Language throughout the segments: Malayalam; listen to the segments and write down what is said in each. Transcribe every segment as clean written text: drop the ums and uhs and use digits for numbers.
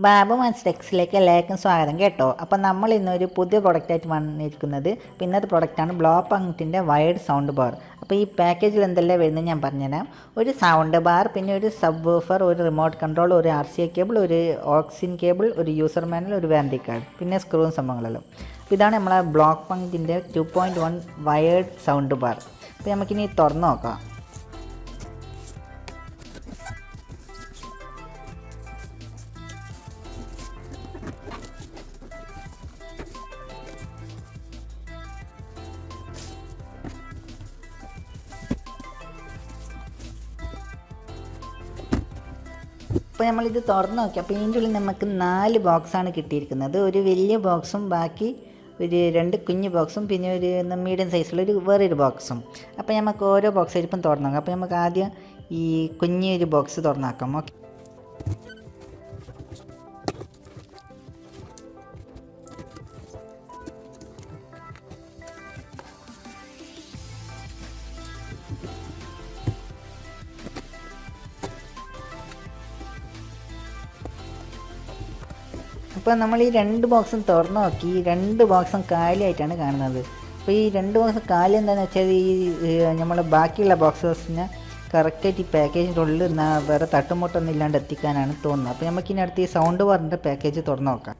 BaBu Monz TeChzലേക്ക് എല്ലാവർക്കും സ്വാഗതം കേട്ടോ. അപ്പോൾ നമ്മൾ ഇന്നൊരു പുതിയ പ്രൊഡക്റ്റായിട്ട് വന്നിരിക്കുന്നത് ഇന്നത്തെ പ്രൊഡക്റ്റാണ് ബ്ലോപങ്ക്റ്റിൻ്റെ വയർഡ് സൗണ്ട് ബാർ. അപ്പോൾ ഈ പാക്കേജിൽ എന്തെല്ലാം വരുന്നത് ഞാൻ പറഞ്ഞുതരാം. ഒരു സൗണ്ട് ബാർ, പിന്നെ ഒരു സബ് വൂഫർ, ഒരു റിമോട്ട് കൺട്രോൾ, ഒരു RCA കേബിൾ, ഒരു ഓക്സിൻ കേബിൾ, ഒരു യൂസർ മാനുവൽ, ഒരു വാറണ്ടി കാർഡ്, പിന്നെ സ്ക്രൂവും സംഭവങ്ങളെല്ലാം. അപ്പോൾ ഇതാണ് നമ്മളെ ബ്ലോപങ്ക്റ്റിൻ്റെ 2.1 വയർഡ് സൗണ്ട് ബാർ. അപ്പോൾ നമുക്കിനി തുറന്ന് നോക്കാം. അപ്പോൾ നമ്മളിത് തുറന്ന് നോക്കി. അപ്പോൾ ഇതിൻ്റെ ഉള്ളിൽ നമുക്ക് 4 ബോക്സാണ് കിട്ടിയിരിക്കുന്നത്. ഒരു വലിയ ബോക്സും ബാക്കി ഒരു 2 കുഞ്ഞ് ബോക്സും പിന്നെ ഒരു മീഡിയം സൈസുള്ള വേറൊരു ബോക്സും. അപ്പോൾ നമുക്ക് ഓരോ ബോക്സ് ആയിരിക്കും തുറന്ന് നോക്കാം. അപ്പോൾ നമുക്ക് ആദ്യം ഈ കുഞ്ഞൊരു ബോക്സ് തുറന്ന് നോക്കാം. ഓക്കെ, അപ്പോൾ നമ്മൾ ഈ 2 ബോക്സും തുറന്ന് നോക്കി. 2 ബോക്സും കാലിയായിട്ടാണ് കാണുന്നത്. അപ്പോൾ ഈ 2 ബോക്സും കാലി എന്താണെന്ന് വെച്ചാൽ നമ്മൾ ബാക്കിയുള്ള ബോക്സസിനെ കറക്റ്റായിട്ട് ഈ പാക്കേജിൻ്റെ ഉള്ളിൽ വേറെ തട്ടുമുട്ടൊന്നും ഇല്ലാണ്ട് എത്തിക്കാനാണ് തോന്നുന്നത്. അപ്പോൾ നമുക്കിനി അടുത്ത് ഈ സൗണ്ട് ബാറിൻ്റെ പാക്കേജ് തുറന്ന് നോക്കാം.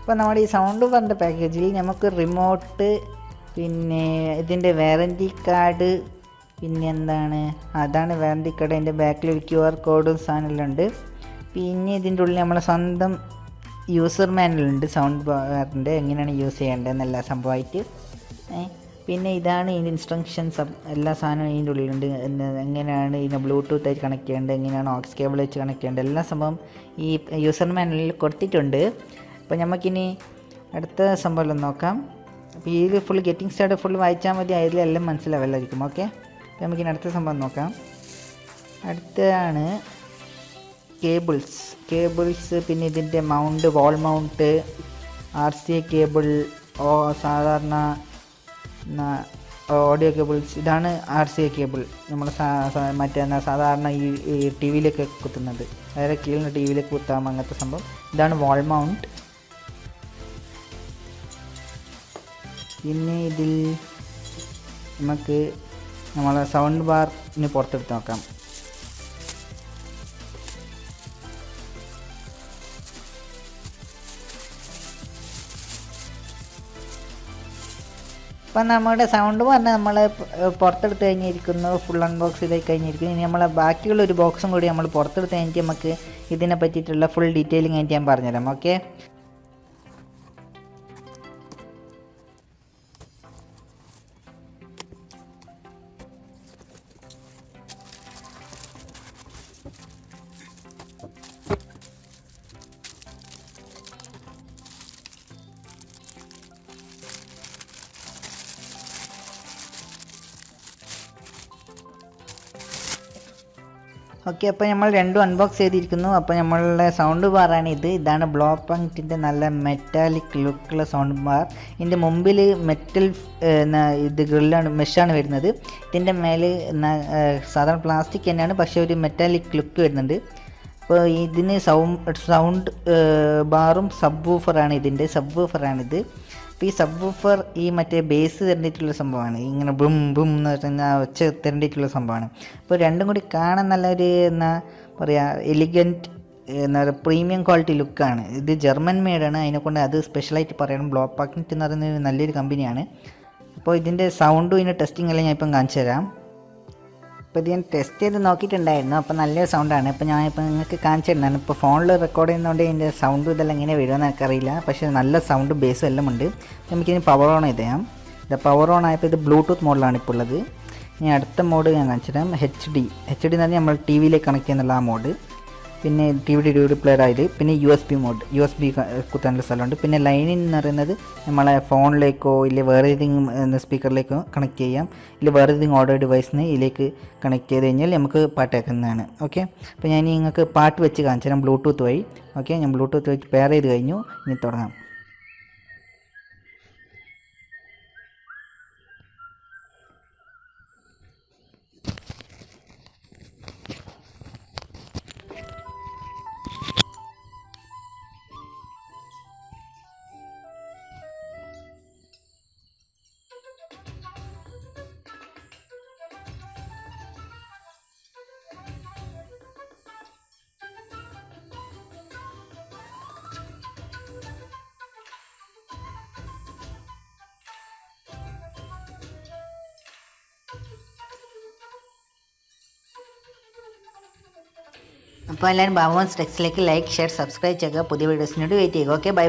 അപ്പോൾ നമ്മുടെ ഈ സൗണ്ട് ബാറിൻ്റെ പാക്കേജിൽ നമുക്ക് റിമോട്ട്, പിന്നെ ഇതിൻ്റെ വാറൻറ്റി കാർഡ്, പിന്നെ അതാണ് വാറൻറ്റി കാർഡ്. അതിൻ്റെ ബാക്കിൽ ഒരു QR കോഡും സാധനമെല്ലാം ഉണ്ട്. പിന്നെ ഇതിൻ്റെ ഉള്ളിൽ നമ്മളെ സ്വന്തം യൂസർ മാനുവലുണ്ട് സൗണ്ട് ബാറിൻ്റെ, എങ്ങനെയാണ് യൂസ് ചെയ്യേണ്ടതെന്നെല്ലാ സംഭവമായിട്ട്. പിന്നെ ഇതാണ് ഇതിൻ്റെ ഇൻസ്ട്രക്ഷൻസ്, എല്ലാ സാധനവും ഇതിൻ്റെ ഉള്ളിലുണ്ട്. എങ്ങനെയാണ് ഇതിനെ ബ്ലൂടൂത്ത് ആയിട്ട് കണക്ട് ചെയ്യേണ്ടത്, എങ്ങനെയാണ് ഓക്സ് കേബിൾ വെച്ച് കണക്ട് ചെയ്യേണ്ടത്, എല്ലാ സംഭവം ഈ യൂസർ മാനുവലിൽ കൊടുത്തിട്ടുണ്ട്. അപ്പോൾ നമുക്കിനി അടുത്ത സംഭവം നോക്കാം. അപ്പോൾ ഇതിൽ ഫുൾ ഗെറ്റിംഗ് സ്റ്റാർട്ട് ഫുൾ വായിച്ചാൽ മതി, അതിലെല്ലാം മനസ്സിലാവില്ലായിരിക്കും. ഓക്കെ, അപ്പോൾ നമുക്കിനി അടുത്ത സംഭവം നോക്കാം. അടുത്തതാണ് കേബിൾസ്, പിന്നെ ഇതിൻ്റെ mount, wall mount, RCA cable, സാധാരണ ഓഡിയോ കേബിൾസ്. ഇതാണ് RCA കേബിൾ, നമ്മൾ മറ്റേ സാധാരണ ഈ TV-യിലൊക്കെ കുത്തുന്നത്, വേറെ കീഴിൽ TV-യിലേക്ക് കുത്താം, അങ്ങനത്തെ സംഭവം. ഇതാണ് വാൾ മൗണ്ട്. പിന്നെ ഇതിൽ നമുക്ക് നമ്മളെ സൗണ്ട് ബാറിന് പുറത്തെടുത്ത് നോക്കാം. അപ്പം നമ്മുടെ സൗണ്ട് ബാറിനെ നമ്മൾ പുറത്തെടുത്ത് കഴിഞ്ഞിരിക്കുന്നു, ഫുൾ അൺബോക്സ് ചെയ്ത് കഴിഞ്ഞിരിക്കുന്നു. ഇനി നമ്മളെ ബാക്കിയുള്ള ഒരു ബോക്സും കൂടി നമ്മൾ പുറത്തെടുത്ത് കഴിഞ്ഞിട്ട് നമുക്ക് ഇതിനെ പറ്റിയിട്ടുള്ള ഫുൾ ഡീറ്റെയിലിംഗ് ആയിട്ട് ഞാൻ പറഞ്ഞുതരാം. ഓക്കെ, അപ്പോൾ നമ്മൾ രണ്ടും അൺബോക്സ് ചെയ്തിരിക്കുന്നു. അപ്പോൾ നമ്മളുടെ സൗണ്ട് ബാറാണ് ഇത്. ഇതാണ് ബ്ലോപങ്ക്റ്റിൻ്റെ നല്ല മെറ്റാലിക് ലുക്കുള്ള സൗണ്ട് ബാർ. ഇതിൻ്റെ മുമ്പിൽ മെറ്റൽ ഇത് ഗ്രില്ലാണ്, മെഷാണ് വരുന്നത്. ഇതിൻ്റെ മേലെ സാധാരണ പ്ലാസ്റ്റിക് തന്നെയാണ്, പക്ഷേ ഒരു മെറ്റാലിക് ലുക്ക് വരുന്നുണ്ട്. അപ്പോൾ ഇതിന് സൗണ്ട് ബാറും സബ് വൂഫറാണിത്. അപ്പോൾ ഈ സബ് വൂഫർ ഈ മറ്റേ ബേസ് തരേണ്ടിയിട്ടുള്ള സംഭവമാണ്, ഇങ്ങനെ ബും ബും എന്ന് പറഞ്ഞാൽ ഒച്ച തരേണ്ടിയിട്ടുള്ള സംഭവമാണ്. അപ്പോൾ രണ്ടും കൂടി കാണാൻ നല്ലൊരു എലിഗൻറ്റ് പ്രീമിയം ക്വാളിറ്റി ലുക്കാണ്. ഇത് ജർമ്മൻ മെയ്ഡാണ്, അതിനെക്കൊണ്ട് അത് സ്പെഷ്യലായിട്ട് പറയണം. ബ്ലോപങ്ക്റ്റ് എന്ന് പറയുന്നത് നല്ലൊരു കമ്പനിയാണ്. അപ്പോൾ ഇതിൻ്റെ സൗണ്ടും ഇതിൻ്റെ ടെസ്റ്റിംഗ് എല്ലാം ഞാൻ ഇപ്പം കാണിച്ചു തരാം. അപ്പോൾ ഇത് ഞാൻ ടെസ്റ്റ് ചെയ്ത് നോക്കിയിട്ടുണ്ടായിരുന്നു. അപ്പോൾ നല്ലൊരു സൗണ്ടാണ്. അപ്പോൾ ഞാനിപ്പോൾ നിങ്ങൾക്ക് കാണിച്ചു തരുന്നതാണ്. ഇപ്പോൾ ഫോണിൽ റെക്കോർഡ് ചെയ്യുന്നതുകൊണ്ട് ഇതിൻ്റെ സൗണ്ട് ഇതെല്ലാം എങ്ങനെ വരുമെന്ന് എനിക്കറിയില്ല, പക്ഷേ നല്ല സൗണ്ട് ബേസും എല്ലാം ഉണ്ട്. നമുക്കിനി പവർ ഓൺ ചെയ്ത് ചെയ്യാം. ഇത് പവർ ഓൺ ആയപ്പോൾ ഇത് ബ്ലൂടൂത്ത് മോഡിലാണ് ഇപ്പോൾ ഉള്ളത്. ഇനി അടുത്ത മോഡ് ഞാൻ കാണിച്ചു തരാം. HD എന്ന് പറഞ്ഞാൽ നമ്മൾ TV-യിലേക്ക് കണക്ട് ചെയ്യുന്നുള്ള ആ മോഡ്. പിന്നെ DVD പ്ലെയർ ആയത്, പിന്നെ USB മോഡ്, USB കുത്താനുള്ള സ്ഥലമുണ്ട്. പിന്നെ ലൈനിങ് എന്ന് പറയുന്നത് നമ്മളെ ഫോണിലേക്കോ ഇല്ല വേറെ ഏതെങ്കിലും സ്പീക്കറിലേക്കോ കണക്ട് ചെയ്യാം, ഇല്ല വേറെ ഏതെങ്കിലും ഓഡിയോ ഡിവൈസിന് ഇതിലേക്ക് കണക്ട് ചെയ്ത് കഴിഞ്ഞാൽ നമുക്ക് പാട്ട് കേൾക്കുന്നതാണ്. ഓക്കെ, അപ്പോൾ ഞാൻ നിങ്ങൾക്ക് പാട്ട് വെച്ച് കാണിച്ചു തരാം ബ്ലൂടൂത്ത് വഴി. ഓക്കെ, ഞാൻ ബ്ലൂടൂത്ത് വെച്ച് പെയർ ചെയ്ത് കഴിഞ്ഞു. ഇനി തുടങ്ങാം. അപ്പോൾ എല്ലാവരും BaBu Monz TeChzലേക്ക് ലൈക്ക്, ഷെയർ, സബ്സ്ക്രൈബ് ചെയ്യുക. പുതിയ വീഡിയോസിനോട് വെയിറ്റ് ചെയ്യുക. Okay, by.